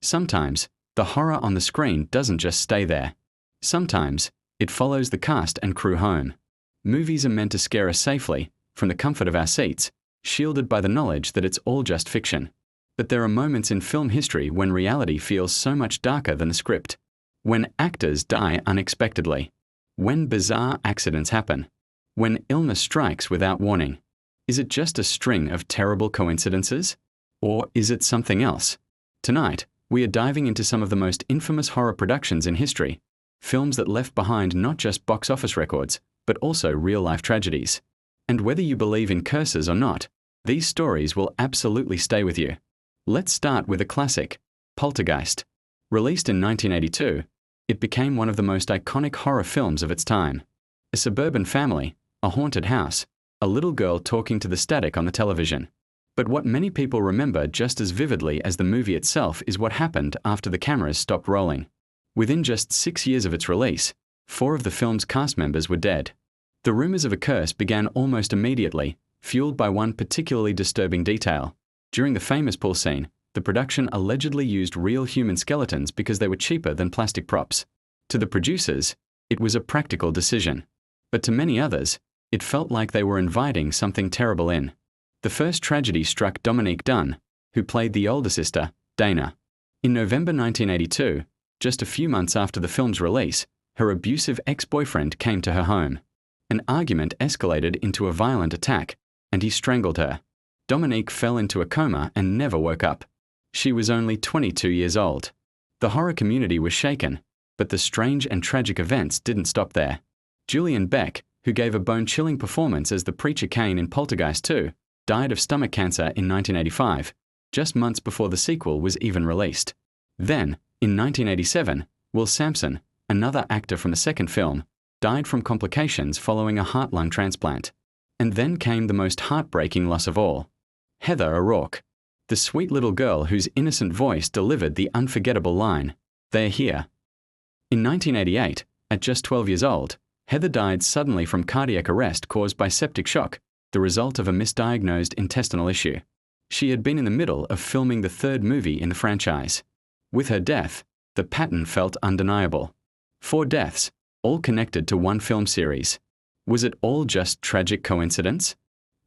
Sometimes, the horror on the screen doesn't just stay there. Sometimes, it follows the cast and crew home. Movies are meant to scare us safely, from the comfort of our seats, shielded by the knowledge that it's all just fiction. But there are moments in film history when reality feels so much darker than the script. When actors die unexpectedly. When bizarre accidents happen. When illness strikes without warning. Is it just a string of terrible coincidences? Or is it something else? Tonight, we are diving into some of the most infamous horror productions in history. Films that left behind not just box office records, but also real-life tragedies. And whether you believe in curses or not, these stories will absolutely stay with you. Let's start with a classic, Poltergeist. Released in 1982, it became one of the most iconic horror films of its time. A suburban family, a haunted house, a little girl talking to the static on the television. But what many people remember just as vividly as the movie itself is what happened after the cameras stopped rolling. Within just 6 years of its release, 4 of the film's cast members were dead. The rumors of a curse began almost immediately, fueled by one particularly disturbing detail. During the famous pool scene, the production allegedly used real human skeletons because they were cheaper than plastic props. To the producers, it was a practical decision. But to many others, it felt like they were inviting something terrible in. The first tragedy struck Dominique Dunne, who played the older sister, Dana. In November 1982, just a few months after the film's release, her abusive ex-boyfriend came to her home. An argument escalated into a violent attack, and he strangled her. Dominique fell into a coma and never woke up. She was only 22 years old. The horror community was shaken, but the strange and tragic events didn't stop there. Julian Beck, who gave a bone-chilling performance as the preacher Cain in Poltergeist 2, died of stomach cancer in 1985, just months before the sequel was even released. Then, in 1987, Will Sampson, another actor from the second film, died from complications following a heart-lung transplant. And then came the most heartbreaking loss of all. Heather O'Rourke, the sweet little girl whose innocent voice delivered the unforgettable line, "They're here." In 1988, at just 12 years old, Heather died suddenly from cardiac arrest caused by septic shock, the result of a misdiagnosed intestinal issue. She had been in the middle of filming the third movie in the franchise. With her death, the pattern felt undeniable. 4 deaths, all connected to one film series. Was it all just tragic coincidence?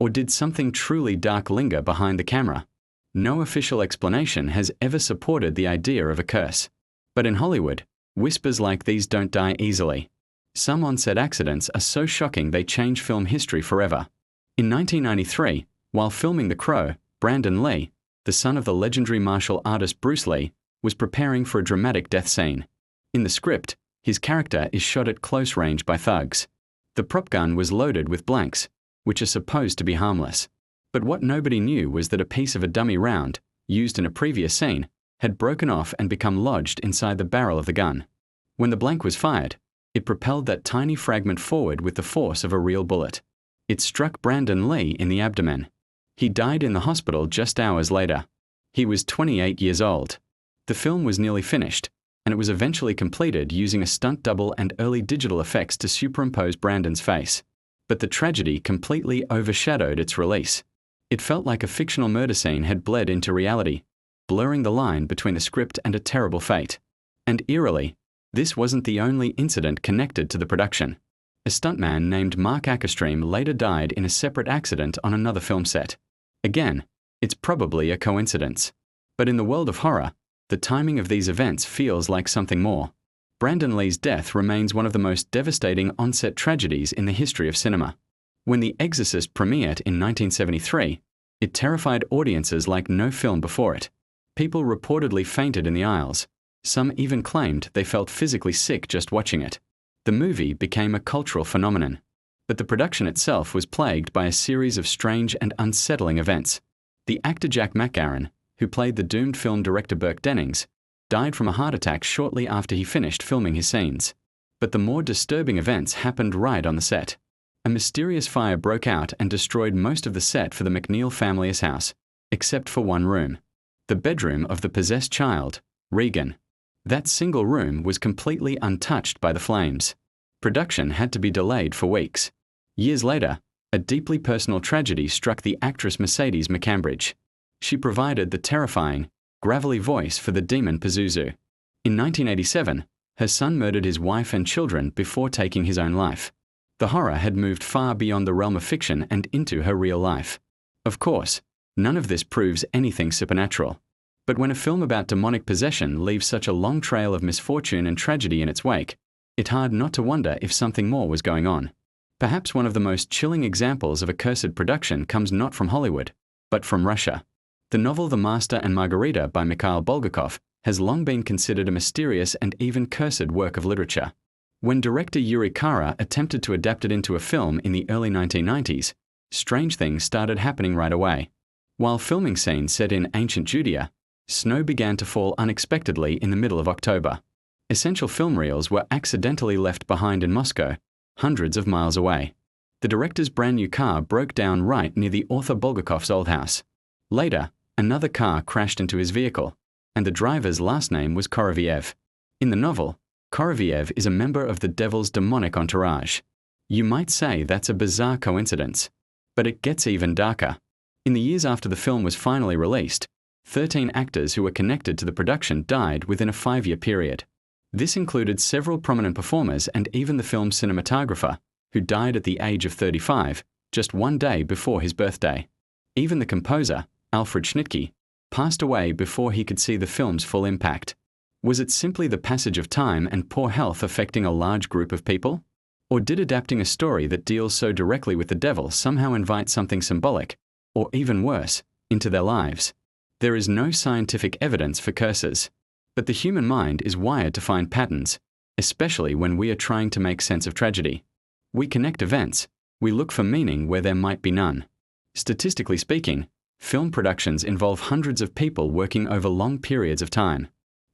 Or did something truly dark linger behind the camera? No official explanation has ever supported the idea of a curse. But in Hollywood, whispers like these don't die easily. Some on-set accidents are so shocking they change film history forever. In 1993, while filming The Crow, Brandon Lee, the son of the legendary martial artist Bruce Lee, was preparing for a dramatic death scene. In the script, his character is shot at close range by thugs. The prop gun was loaded with blanks, which are supposed to be harmless. But what nobody knew was that a piece of a dummy round, used in a previous scene, had broken off and become lodged inside the barrel of the gun. When the blank was fired, it propelled that tiny fragment forward with the force of a real bullet. It struck Brandon Lee in the abdomen. He died in the hospital just hours later. He was 28 years old. The film was nearly finished, and it was eventually completed using a stunt double and early digital effects to superimpose Brandon's face. But the tragedy completely overshadowed its release. It felt like a fictional murder scene had bled into reality, blurring the line between the script and a terrible fate. And eerily, this wasn't the only incident connected to the production. A stuntman named Mark Ackerstream later died in a separate accident on another film set. Again, it's probably a coincidence. But in the world of horror, the timing of these events feels like something more. Brandon Lee's death remains one of the most devastating on-set tragedies in the history of cinema. When The Exorcist premiered in 1973, it terrified audiences like no film before it. People reportedly fainted in the aisles. Some even claimed they felt physically sick just watching it. The movie became a cultural phenomenon. But the production itself was plagued by a series of strange and unsettling events. The actor Jack McGarren, who played the doomed film director Burke Dennings, died from a heart attack shortly after he finished filming his scenes. But the more disturbing events happened right on the set. A mysterious fire broke out and destroyed most of the set for the McNeil family's house, except for one room. The bedroom of the possessed child, Regan. That single room was completely untouched by the flames. Production had to be delayed for weeks. Years later, a deeply personal tragedy struck the actress Mercedes McCambridge. She provided the terrifying, gravelly voice for the demon Pazuzu. In 1987, her son murdered his wife and children before taking his own life. The horror had moved far beyond the realm of fiction and into her real life. Of course, none of this proves anything supernatural. But when a film about demonic possession leaves such a long trail of misfortune and tragedy in its wake, it's hard not to wonder if something more was going on. Perhaps one of the most chilling examples of a cursed production comes not from Hollywood, but from Russia. The novel The Master and Margarita by Mikhail Bulgakov has long been considered a mysterious and even cursed work of literature. When director Yuri Kara attempted to adapt it into a film in the early 1990s, strange things started happening right away. While filming scenes set in ancient Judea, snow began to fall unexpectedly in the middle of October. Essential film reels were accidentally left behind in Moscow, hundreds of miles away. The director's brand new car broke down right near the author Bulgakov's old house. Later, another car crashed into his vehicle, and the driver's last name was Koroviev. In the novel, Koroviev is a member of the devil's demonic entourage. You might say that's a bizarre coincidence, but it gets even darker. In the years after the film was finally released, 13 actors who were connected to the production died within a 5-year period. This included several prominent performers and even the film's cinematographer, who died at the age of 35, just one day before his birthday. Even the composer, Alfred Schnittke, passed away before he could see the film's full impact. Was it simply the passage of time and poor health affecting a large group of people? Or did adapting a story that deals so directly with the devil somehow invite something symbolic, or even worse, into their lives? There is no scientific evidence for curses, but the human mind is wired to find patterns, especially when we are trying to make sense of tragedy. We connect events, we look for meaning where there might be none. Statistically speaking, film productions involve hundreds of people working over long periods of time.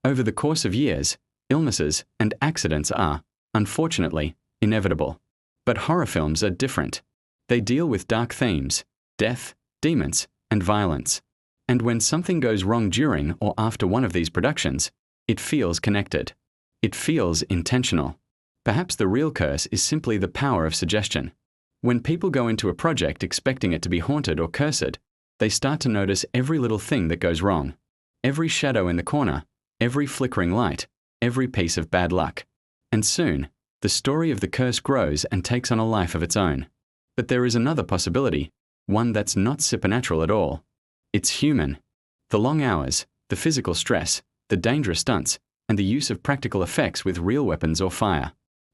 Over the course of years, illnesses and accidents are, unfortunately, inevitable. But horror films are different. They deal with dark themes, death, demons, and violence. And when something goes wrong during or after one of these productions, it feels connected. It feels intentional. Perhaps the real curse is simply the power of suggestion. When people go into a project expecting it to be haunted or cursed, they start to notice every little thing that goes wrong. Every shadow in the corner, every flickering light, every piece of bad luck. And soon, the story of the curse grows and takes on a life of its own. But there is another possibility, one that's not supernatural at all. It's human. The long hours, the physical stress, the dangerous stunts, and the use of practical effects with real weapons or fire.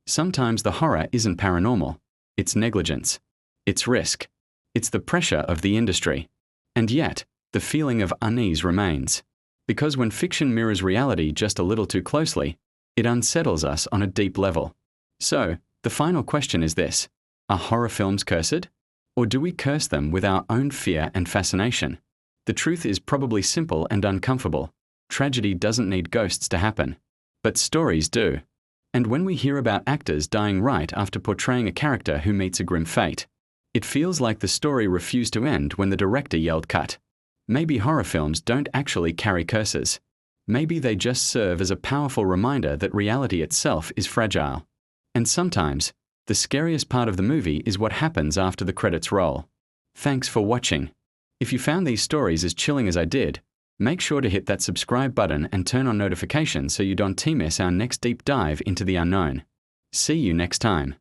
Sometimes the horror isn't paranormal. It's negligence. It's risk. It's the pressure of the industry. And yet, the feeling of unease remains. Because when fiction mirrors reality just a little too closely, it unsettles us on a deep level. So, the final question is this: are horror films cursed? Or do we curse them with our own fear and fascination? The truth is probably simple and uncomfortable. Tragedy doesn't need ghosts to happen. But stories do. And when we hear about actors dying right after portraying a character who meets a grim fate, it feels like the story refused to end when the director yelled cut. Maybe horror films don't actually carry curses. Maybe they just serve as a powerful reminder that reality itself is fragile. And sometimes, the scariest part of the movie is what happens after the credits roll. Thanks for watching. If you found these stories as chilling as I did, make sure to hit that subscribe button and turn on notifications so you don't miss our next deep dive into the unknown. See you next time.